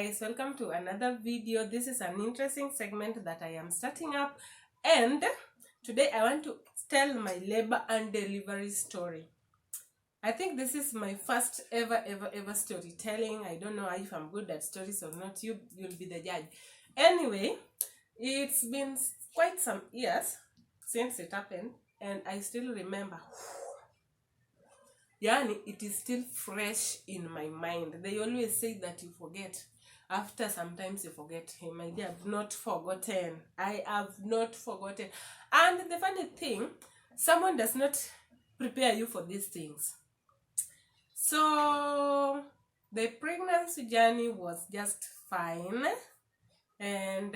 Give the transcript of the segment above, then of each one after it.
guys, welcome to another video. This is an interesting segment that I am starting up, and today I want to tell my labor and delivery story. I think this is my first ever storytelling. I don't know if I'm good at stories or not. You'll be the judge. Anyway, it's been quite some years since it happened, and I still remember. Yani, it is still fresh in my mind. They always say that you forget. After sometimes you forget. Hey, my dear, I've not forgotten. I have not forgotten. And the funny thing, someone does not prepare you for these things. So the pregnancy journey was just fine. And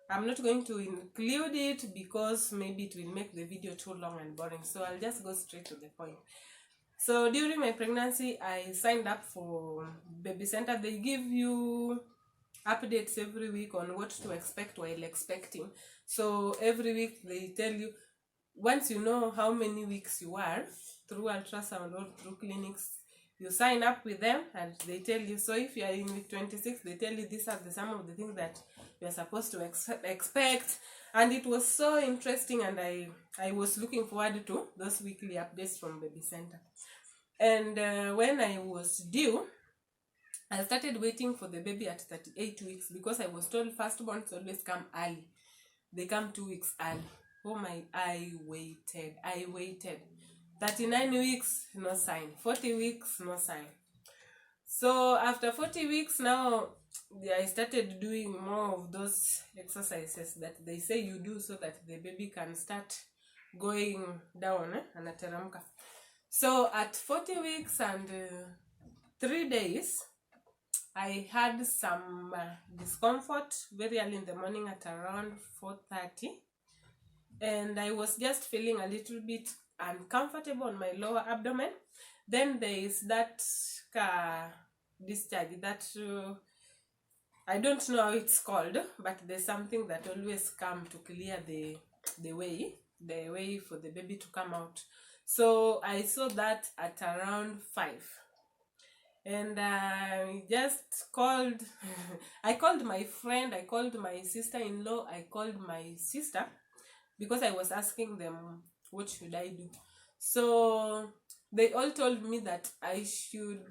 I'm not going to include it because maybe it will make the video too long and boring. So I'll just go straight to the point. So during my pregnancy, I signed up for baby center. They give you updates every week on what to expect while expecting. So every week they tell you, once you know how many weeks you are, through ultrasound or through clinics, you sign up with them and they tell you. So if you are in week 26, they tell you these are some of the things that you are supposed to expect. And it was so interesting, and I was looking forward to those weekly updates from baby center. And when I was due, I started waiting for the baby at 38 weeks because I was told firstborns always come early. They come 2 weeks early. Oh my, I waited. 39 weeks, no sign. 40 weeks, no sign. So after 40 weeks now, I started doing more of those exercises that they say you do so that the baby can start going down, anateremka. So at 40 weeks and 3 days, I had some discomfort very early in the morning at around 4:30. And I was just feeling a little bit uncomfortable on my lower abdomen. Then there is that discharge that I don't know how it's called, but there's something that always comes to clear the way for the baby to come out. So I saw that at around 5. And I just called, I called my friend, I called my sister-in-law, I called my sister, because I was asking them, what should I do? So they all told me that I should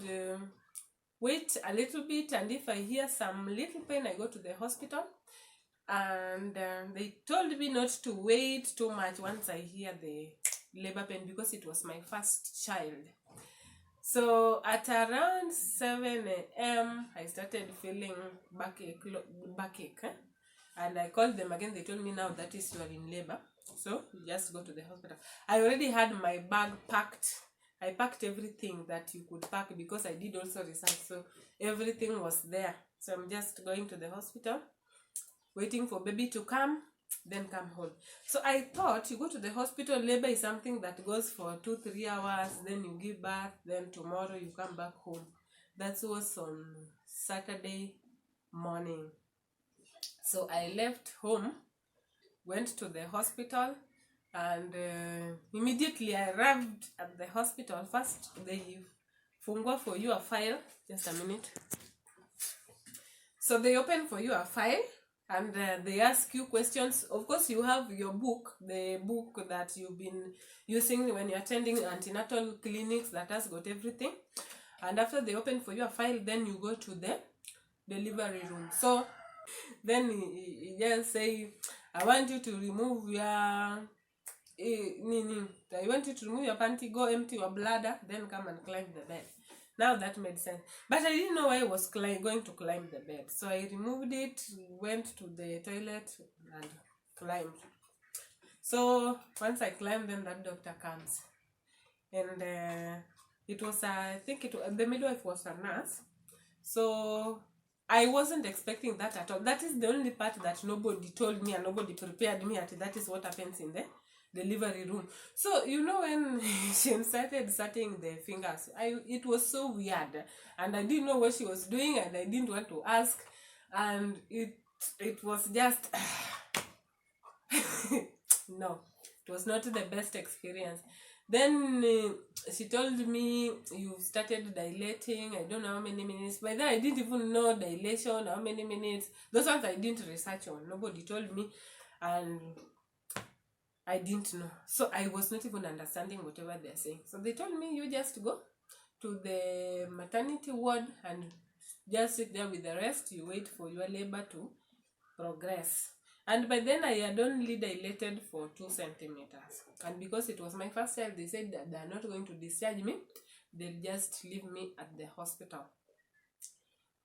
wait a little bit, and if I hear some little pain, I go to the hospital. And they told me not to wait too much once I hear the labor pain, because it was my first child. So at around 7 a.m. I started feeling backache. And I called them again. They told me, now that is you are in labor, so you just go to the hospital. I already had my bag packed. I packed everything that you could pack because I did also research, so everything was there. So I'm just going to the hospital, waiting for baby to come, then come home. So I thought you go to the hospital, labor is something that goes for 2-3 hours, then you give birth, then tomorrow you come back home. That was on Saturday morning. So I left home, went to the hospital, and immediately I arrived at the hospital. First, they fungua for you a file. Just a minute. So they open for you a file, and they ask you questions. Of course, you have your book, the book that you've been using when you're attending antenatal clinics that has got everything. And after they open for you a file, then you go to the delivery room. So then he just say, I want you to remove your I want you to remove your panty, go empty your bladder, then come and climb the bed. Now that made sense. But I didn't know I was going to climb the bed. So I removed it, went to the toilet, and climbed. So once I climbed, then that doctor comes. And it was, I think the midwife was a nurse. So I wasn't expecting that at all. That is the only part that nobody told me and nobody prepared me at. That is what happens in the delivery room. So you know, when she started inserting the fingers, it was so weird, and I didn't know what she was doing, and I didn't want to ask, and it was just no, it was not the best experience. Then she told me, you started dilating. I don't know how many minutes. By then I didn't even know dilation, how many minutes. Those ones I didn't research on. Nobody told me, and I didn't know. So I was not even understanding whatever they're saying. So they told me, you just go to the maternity ward and just sit there with the rest. You wait for your labor to progress. And by then I had only dilated for 2 centimeters. And because it was my first child, they said that they're not going to discharge me. They'll just leave me at the hospital.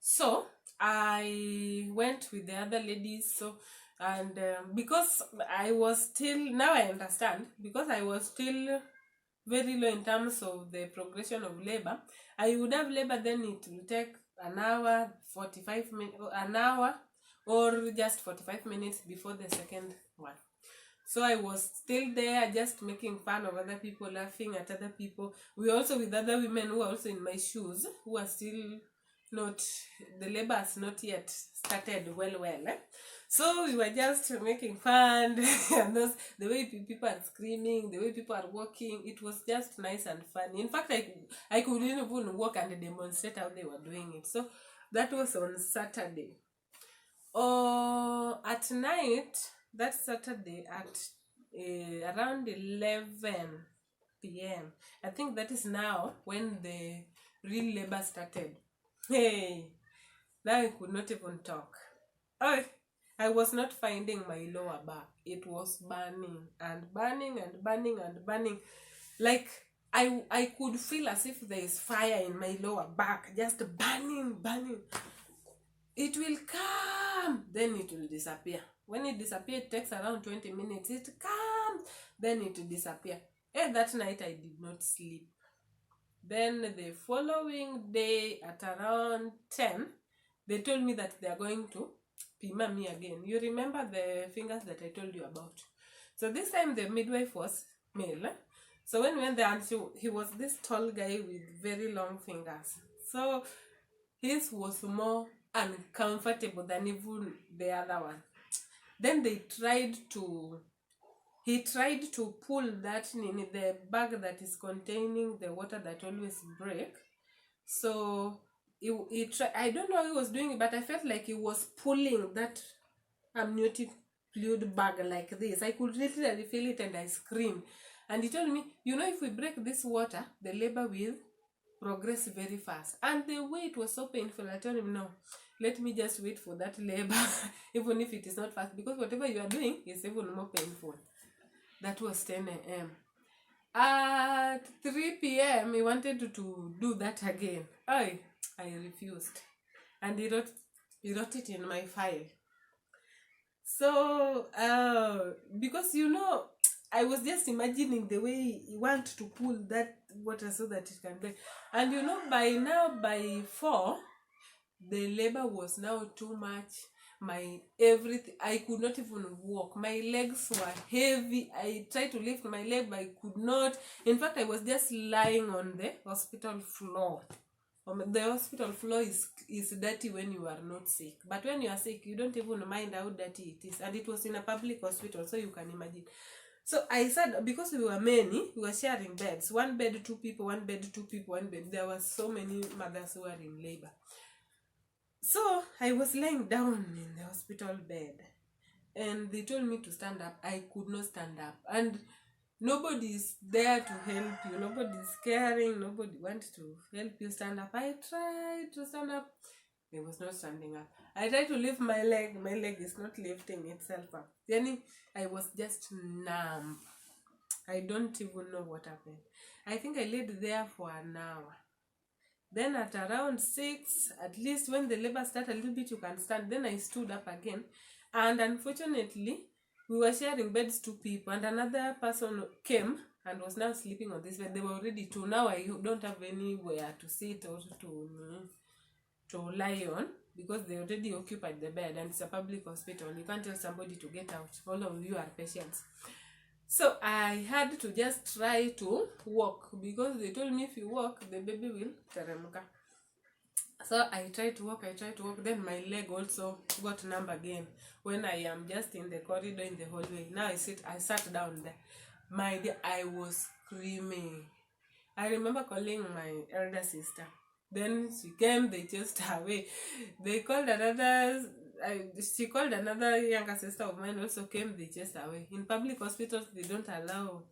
So I went with the other ladies. So, and because I was still, now I understand, because I was still very low in terms of the progression of labor, I would have labor, then it will take an hour, 45 minutes, an hour, or just 45 minutes before the second one. So I was still there, just making fun of other people, laughing at other people. We also with other women who are also in my shoes, who are still not, the labor has not yet started well. So we were just making fun, and those, the way people are screaming, the way people are walking, it was just nice and funny. In fact, I couldn't even walk and demonstrate how they were doing it. So that was on Saturday. At night, that Saturday at around 11 p.m. I think that is now when the real labor started. Hey, now I could not even talk. Oh, I was not finding my lower back. It was burning and burning and burning and burning. Like I could feel as if there is fire in my lower back, just burning. It will come, then it will disappear. When it disappears, it takes around 20 minutes. It comes, then it will disappear. And that night I did not sleep. Then the following day at around 10, they told me that they are going to pima me again. You remember the fingers that I told you about? So this time the midwife was male. So when we went there, he was this tall guy with very long fingers. So his was more uncomfortable than even the other one. Then he tried to pull that in the bag that is containing the water that always break. So I don't know how he was doing it, but I felt like he was pulling that amniotic fluid bag like this. I could literally feel it, and I screamed. And he told me, if we break this water, the labor will progress very fast. And the way it was so painful, I told him, no, let me just wait for that labor, even if it is not fast, because whatever you are doing is even more painful. That was 10 a.m. At 3 p.m. he wanted to do that again. I refused, and he wrote it in my file. So because I was just imagining the way he wants to pull that water so that it can break. And by 4, the labor was now too much. My everything, I could not even walk. My legs were heavy. I tried to lift my leg, but I could not. In fact, I was just lying on the hospital floor. The hospital floor is dirty when you are not sick, but when you are sick, you don't even mind how dirty it is. And it was in a public hospital, so you can imagine. So I said, because we were many, we were sharing beds. 1 bed, 2 people, 1 bed, 2 people, 1 bed. There were so many mothers who were in labor. So I was lying down in the hospital bed, and they told me to stand up. I could not stand up, and nobody is there to help you. Nobody is caring. Nobody wants to help you stand up. I tried to stand up. It was not standing up. I tried to lift my leg. My leg is not lifting itself up. Then I was just numb. I don't even know what happened. I think I laid there for an hour. Then at around 6, at least when the labor started a little bit, you can stand. Then I stood up again. And unfortunately, we were sharing beds, 2 people. And another person came and was now sleeping on this bed. They were already 2. Now I don't have anywhere to sit or to lie on, because they already occupied the bed, and it's a public hospital. You can't tell somebody to get out. All of you are patients. So I had to just try to walk, because they told me if you walk, the baby will teremka. So I tried to walk. Then my leg also got numb again when I am just in the corridor in the hallway. Now I sat down there. My dear, I was screaming. I remember calling my elder sister. Then she came, they chased her away. They called another, she called another younger sister of mine, also came, they chased her away. In public hospitals, they don't allow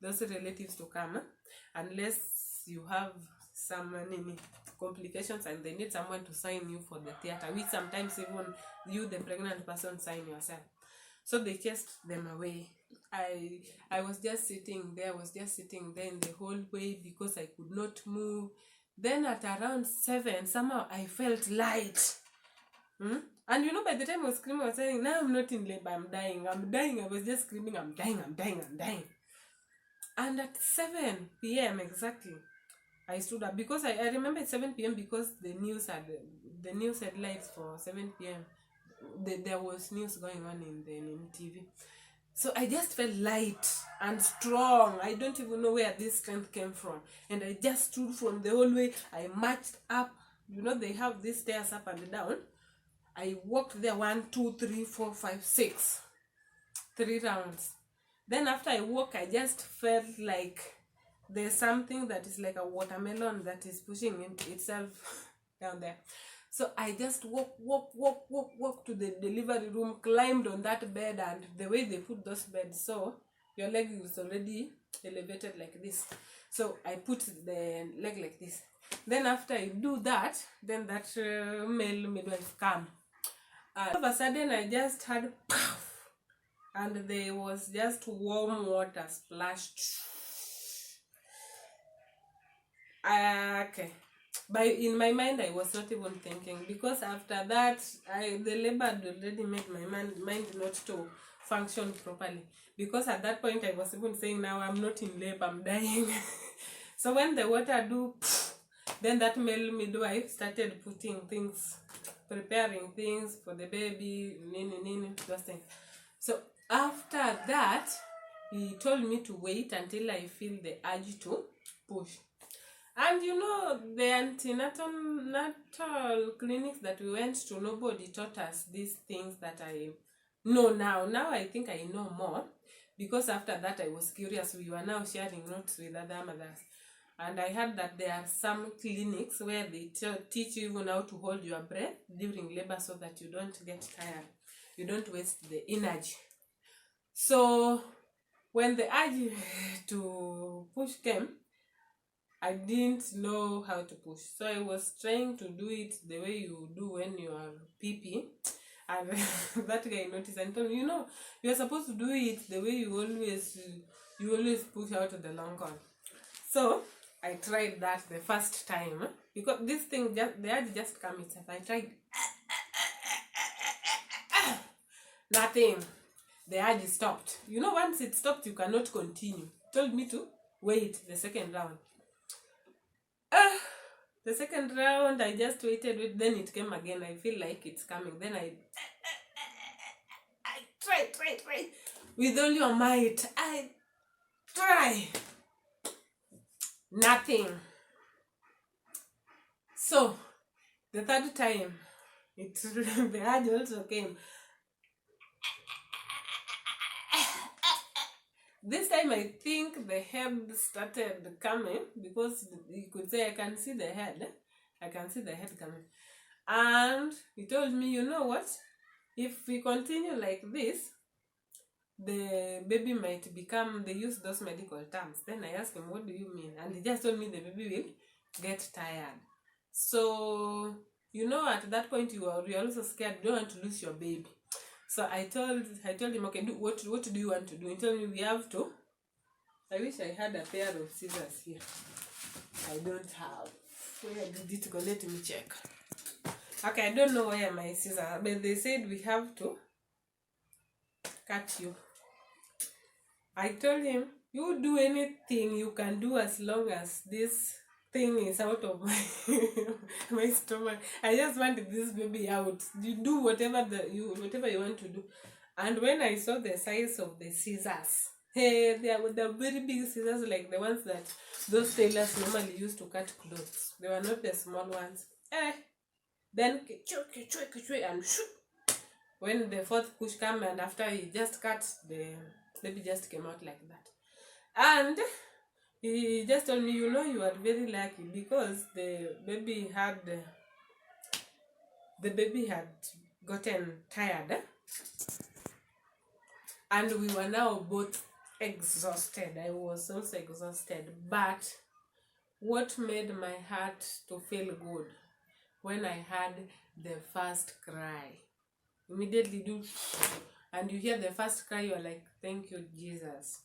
those relatives to come unless you have some complications and they need someone to sign you for the theater, which sometimes even you, the pregnant person, sign yourself. So they chased them away. I was just sitting there, in the hallway because I could not move. Then at around 7, somehow I felt light. And you know, by the time I was screaming, I was saying, now I'm not in labor, I'm dying. I was just screaming, I'm dying. And at 7 p.m. exactly, I stood up because I remember at 7 p.m. because the news headlines for 7 p.m. There was news going on in TV. So I just felt light and strong. I don't even know where this strength came from. And I just stood from the hallway. I marched up. You know, they have these stairs up and down. I walked there 1, 2, 3, 4, 5, 6. 3 rounds. Then after I walk, I just felt like there's something that is like a watermelon that is pushing itself down there. So I just walk to the delivery room, climbed on that bed, and the way they put those beds, so your leg is already elevated like this. So I put the leg like this. Then after I do that, then that male midwife come. All of a sudden I just had puff, and there was just warm water splashed. Okay. In my mind, I was not even thinking, because after that, the labor had already made my mind not to function properly. Because at that point, I was even saying, now I'm not in labor, I'm dying. So when the water do, then that male midwife started putting things, preparing things for the baby, those things. So after that, he told me to wait until I feel the urge to push. And you know, the antenatal clinics that we went to, nobody taught us these things that I know now. Now I think I know more, because after that I was curious. We were now sharing notes with other mothers. And I heard that there are some clinics where they teach you even how to hold your breath during labor so that you don't get tired. You don't waste the energy. So when the urge to push came, I didn't know how to push. So I was trying to do it the way you do when you are PP. And that guy noticed and told me, you know, you're supposed to do it the way you always push out the long one. So I tried that the first time, because this thing, the urge just came itself. I tried. Nothing. The urge stopped. You know, once it stopped, you cannot continue. Told me to wait the second round. The second round, I just waited, then it came again. I feel like it's coming. Then I try. With all your might, I try. Nothing. So, the third time, the urge also came. This time I think the head started coming, because you could say I can see the head. I can see the head coming. And he told me, you know what? If we continue like this, the baby might become, they use those medical terms. Then I asked him, what do you mean? And he just told me the baby will get tired. So, you know, at that point you are also scared. You don't want to lose your baby. So I told him, okay, what do you want to do? He told me we have to. I wish I had a pair of scissors here. I don't have. Where did it go? Let me check. Okay, I don't know where my scissors are, but they said we have to cut you. I told him, you do anything you can do as long as this thing is out of my stomach. I just wanted this baby out. You do whatever you want to do. And when I saw the size of the scissors, hey, they were the very big scissors, like the ones that those tailors normally use to cut clothes. They were not the small ones. Then and shoot. When the fourth push came, and after he just cut, the baby just came out like that. And He just told me, you know, you are very lucky because the baby had gotten tired, and we were now both exhausted. I was also exhausted, but what made my heart to feel good when I had the first cry, immediately do, and you hear the first cry, you are like, thank you, Jesus.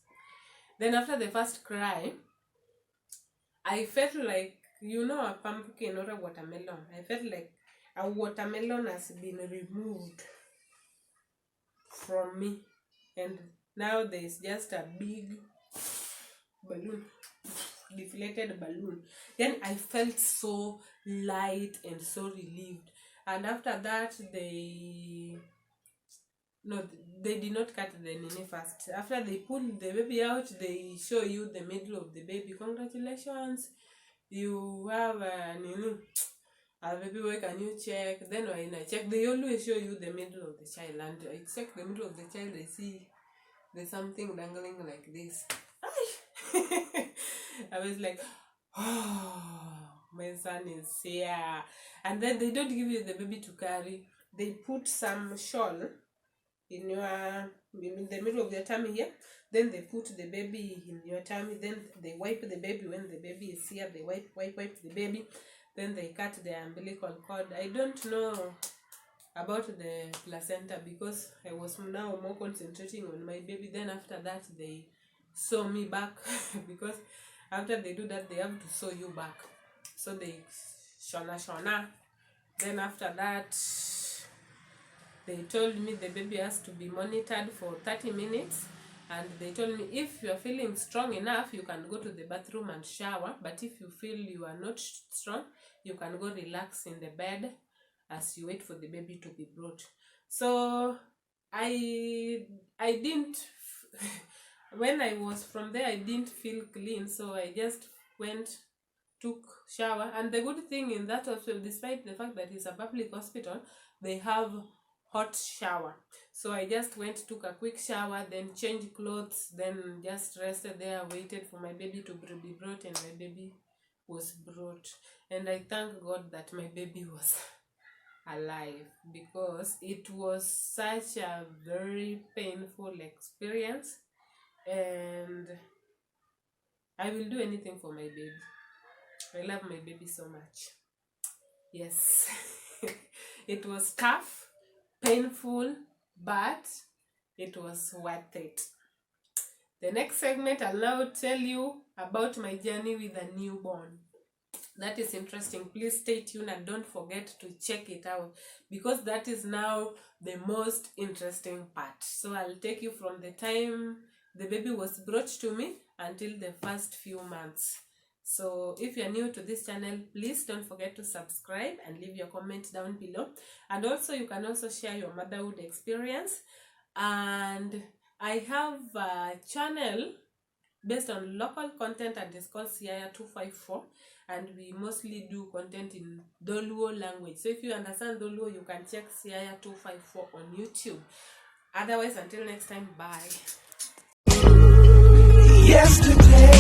Then after the first cry, I felt like, you know, a pumpkin or a watermelon. I felt like a watermelon has been removed from me, and now there's just a big balloon, deflated balloon. Then I felt so light and so relieved. And after that, they did not cut the nini first. After they pull the baby out, they show you the middle of the baby. Congratulations, you have a nini, a baby. Where can you check? Then when I check, they always show you the middle of the child, and I check the middle of the child. I see there's something dangling like this. I was like, oh, my son is here. And then they don't give you the baby to carry. They put some shawl in the middle of your tummy here. Then they put the baby in your tummy. Then they wipe the baby when the baby is here. They wipe the baby. Then they cut the umbilical cord. I don't know about the placenta because I was now more concentrating on my baby. Then after that, they sew me back because after they do that, they have to sew you back. So they shona. Then after that, they told me the baby has to be monitored for 30 minutes. And they told me if you are feeling strong enough, you can go to the bathroom and shower. But if you feel you are not strong, you can go relax in the bed as you wait for the baby to be brought. So I didn't when I was from there, I didn't feel clean, so I just took shower. And the good thing in that hospital, despite the fact that it's a public hospital, they have hot shower. So I just took a quick shower, then changed clothes, then just rested there, waited for my baby to be brought, and my baby was brought. And I thank God that my baby was alive, because it was such a very painful experience, and I will do anything for my baby. I love my baby so much. Yes. It was tough, painful, but it was worth it. The next segment, I'll now tell you about my journey with a newborn. That is interesting. Please stay tuned and don't forget to check it out, because that is now the most interesting part. So I'll take you from the time the baby was brought to me until the first few months. So if you're new to this channel, please don't forget to subscribe and leave your comment down below. And also you can also share your motherhood experience. And I have a channel based on local content, and it's called Siaya 254, and we mostly do content in Dholuo language. So if you understand Dholuo, you can check Siaya 254 on YouTube. Otherwise, until next time, bye. Yesterday